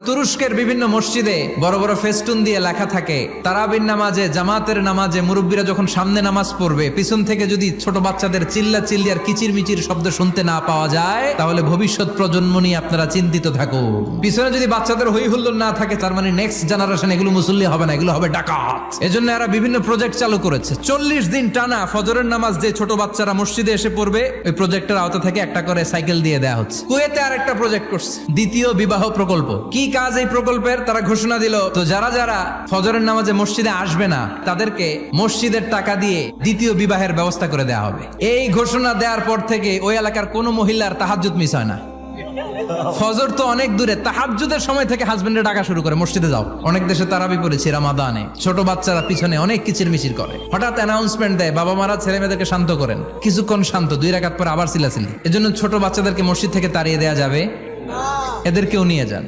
তুরস্কের বিভিন্ন মসজিদে বড় বড় ফেস্টুন দিয়ে লেখা থাকে তারাবির নামাজে, জামাতের নামাজে মুরব্বীরা যখন সামনে নামাজ পড়বে, পিছন থেকে যদি ছোট বাচ্চাদের চিল্লা চিল্লি আর কিচির মিচির শব্দ শুনতে না পাওয়া যায়, তাহলে ভবিষ্যৎ প্রজন্ম নিয়ে আপনারা চিন্তিত থাকুন। পিছনে যদি বাচ্চাদের হই হুল্লোড় না থাকে, তার মানে নেক্সট জেনারেশন এগুলো মুসল্লি হবে না, এগুলো হবে ডাকাত। এজন্য এরা বিভিন্ন প্রজেক্ট চালু করেছে। 40 দিন টানা ফজরের নামাজ যে ছোট বাচ্চারা মসজিদে এসে পড়বে, ওই প্রজেক্টের আওতা থেকে একটা করে সাইকেল দিয়ে দেওয়া হচ্ছে। কুয়েতে আরেকটা প্রজেক্ট করছে, দ্বিতীয় বিবাহ প্রকল্প। কি কাজ এই প্রকল্পের? তারা ঘোষণা দিল, তো যারা যারা ফজরের নামাজে মসজিদে আসবে না, তাদেরকে মসজিদের টাকা দিয়ে দ্বিতীয় বিবাহের ব্যবস্থা করে দেওয়া হবে। এই ঘোষণা দেওয়ার পর থেকে ওই এলাকার কোনো মহিলার তাহাজ্জুদ মিস হয় না। ফজর তো অনেক দূরে, তাহাজ্জুদের সময় থেকে হাজবেন্ডে ডাকা শুরু করে, মসজিদে যাও। অনেক দেশে তারাবি পড়েছি রামাদানে, ছোট বাচ্চারা পিছনে অনেক কিচির মিচির করে, হঠাৎ অ্যানাউন্সমেন্ট দেয়, বাবা মারা ছেলে মেয়েদেরকে শান্ত করেন। কিছুক্ষণ শান্ত, 2 রাকাত পরে আবার চিল্লাচিল্লি। এজন্য ছোট বাচ্চাদেরকে মসজিদ থেকে তাড়িয়ে দেওয়া যাবে, এদেরকেও নিয়ে যান।